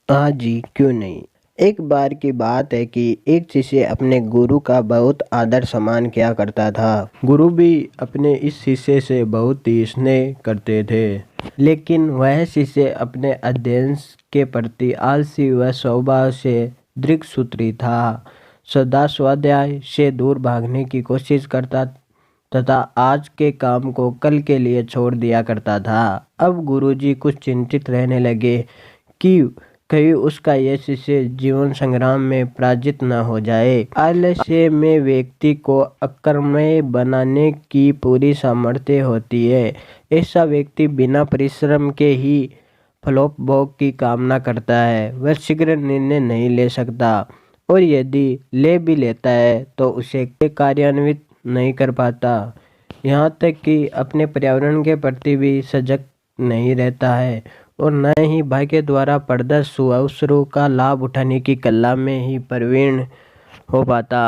हाँ जी, क्यों नहीं। एक बार की बात है कि एक शिष्य अपने गुरु का बहुत आदर सम्मान किया करता था। गुरु भी अपने इस शिष्य से बहुत ही स्नेह करते थे। लेकिन वह शिष्य अपने अध्ययन के प्रति आलसी व स्वभाव से दृढ़सूत्री था। सदा स्वाध्याय से दूर भागने की कोशिश करता तथा आज के काम को कल के लिए छोड़ दिया करता था। अब गुरुजी कुछ चिंतित रहने लगे कि कहीं उसका यह शिष्य जीवन संग्राम में पराजित न हो जाए। आलस्य में व्यक्ति को अकर्मण्य बनाने की पूरी सामर्थ्य होती है। ऐसा व्यक्ति बिना परिश्रम के ही फलोपभोग की कामना करता है। वह शीघ्र निर्णय नहीं ले सकता और यदि ले भी लेता है तो उसे कार्यान्वित नहीं कर पाता। यहाँ तक कि अपने पर्यावरण के प्रति भी सजग नहीं रहता है और न ही भाग्य द्वारा प्रदत्त सुअवसरों का लाभ उठाने की कला में ही प्रवीण हो पाता।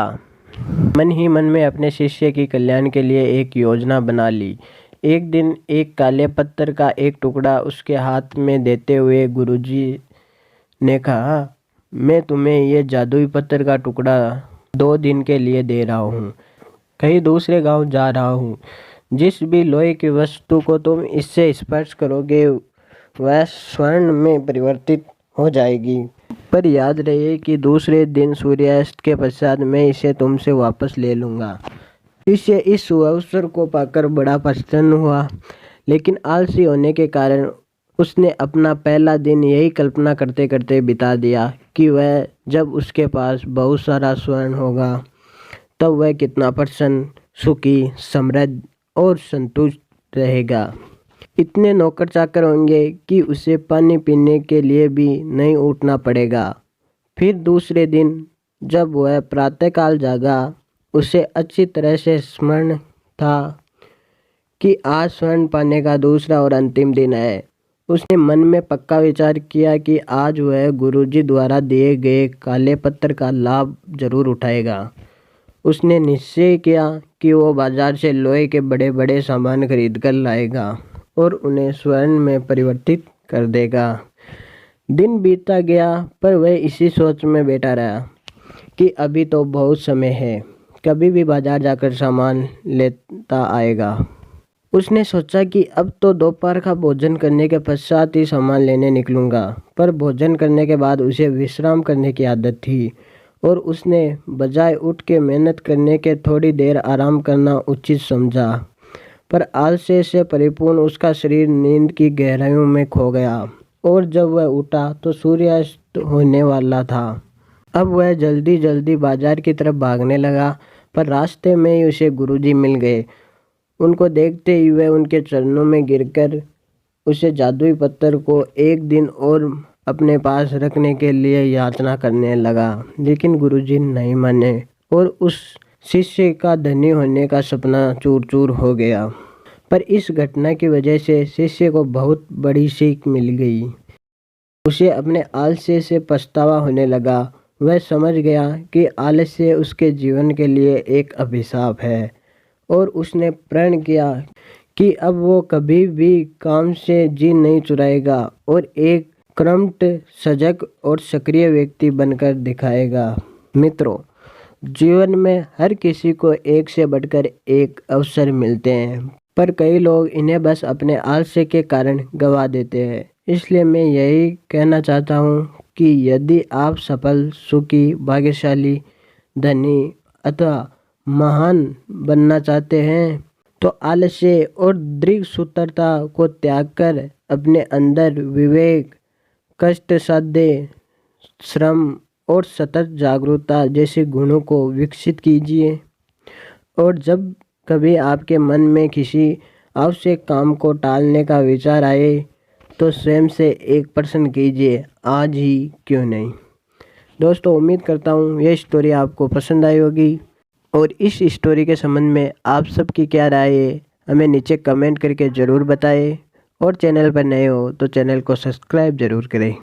मन ही मन में अपने शिष्य की कल्याण के लिए एक योजना बना ली। एक दिन एक काले पत्थर का एक टुकड़ा उसके हाथ में देते हुए गुरुजी ने कहा, मैं तुम्हें ये जादुई पत्थर का टुकड़ा 2 दिन के लिए दे रहा हूँ। कहीं दूसरे गांव जा रहा हूँ। जिस भी लोहे की वस्तु को तुम इससे स्पर्श करोगे वह स्वर्ण में परिवर्तित हो जाएगी। पर याद रहे कि दूसरे दिन सूर्यास्त के पश्चात मैं इसे तुमसे वापस ले लूँगा। शिष्य इस अवसर को पाकर बड़ा प्रसन्न हुआ, लेकिन आलसी होने के कारण उसने अपना पहला दिन यही कल्पना करते करते बिता दिया कि वह जब उसके पास बहुत सारा स्वर्ण होगा तब वह कितना प्रसन्न, सुखी, समृद्ध और संतुष्ट रहेगा। इतने नौकर चाकर होंगे कि उसे पानी पीने के लिए भी नहीं उठना पड़ेगा। फिर दूसरे दिन जब वह प्रातःकाल जागा, उसे अच्छी तरह से स्मरण था कि आज स्वर्ण पाने का दूसरा और अंतिम दिन है। उसने मन में पक्का विचार किया कि आज वह गुरुजी द्वारा दिए गए काले पत्थर का लाभ जरूर उठाएगा। उसने निश्चय किया कि वो बाजार से लोहे के बड़े बड़े सामान खरीद कर लाएगा और उन्हें स्वर्ण में परिवर्तित कर देगा। दिन बीतता गया पर वह इसी सोच में बैठा रहा कि अभी तो बहुत समय है, कभी भी बाजार जाकर सामान लेता आएगा। उसने सोचा कि अब तो दोपहर का भोजन करने के पश्चात ही सामान लेने निकलूंगा, पर भोजन करने के बाद उसे विश्राम करने की आदत थी और उसने बजाय उठ के मेहनत करने के थोड़ी देर आराम करना उचित समझा। पर आलस्य से परिपूर्ण उसका शरीर नींद की गहराइयों में खो गया और जब वह उठा तो सूर्यास्त होने वाला था। अब वह जल्दी जल्दी बाजार की तरफ भागने लगा, पर रास्ते में ही उसे गुरुजी मिल गए। उनको देखते ही वह उनके चरणों में गिरकर उसे जादुई पत्थर को एक दिन और अपने पास रखने के लिए याचना करने लगा, लेकिन गुरुजी नहीं माने और उस शिष्य का धनी होने का सपना चूर चूर हो गया। पर इस घटना की वजह से शिष्य को बहुत बड़ी सीख मिल गई। उसे अपने आलस्य से पछतावा होने लगा। वह समझ गया कि आलस्य उसके जीवन के लिए एक अभिशाप है और उसने प्रण किया कि अब वो कभी भी काम से जी नहीं चुराएगा और एक कर्मठ, सजग और सक्रिय व्यक्ति बनकर दिखाएगा। मित्रों, जीवन में हर किसी को एक से बढ़कर एक अवसर मिलते हैं, पर कई लोग इन्हें बस अपने आलस्य के कारण गंवा देते हैं। इसलिए मैं यही कहना चाहता हूँ कि यदि आप सफल, सुखी, भाग्यशाली, धनी अथवा महान बनना चाहते हैं तो आलस्य और दृढ़सूत्रता को त्याग कर अपने अंदर विवेक, कष्ट साध्य, श्रम और सतत जागरूकता जैसे गुणों को विकसित कीजिए। और जब कभी आपके मन में किसी आवश्यक काम को टालने का विचार आए तो स्वयं से एक प्रश्न कीजिए, आज ही क्यों नहीं। दोस्तों, उम्मीद करता हूँ ये स्टोरी आपको पसंद आई होगी और इस स्टोरी के संबंध में आप सबकी क्या राय है हमें नीचे कमेंट करके ज़रूर बताएं और चैनल पर नए हो तो चैनल को सब्सक्राइब ज़रूर करें।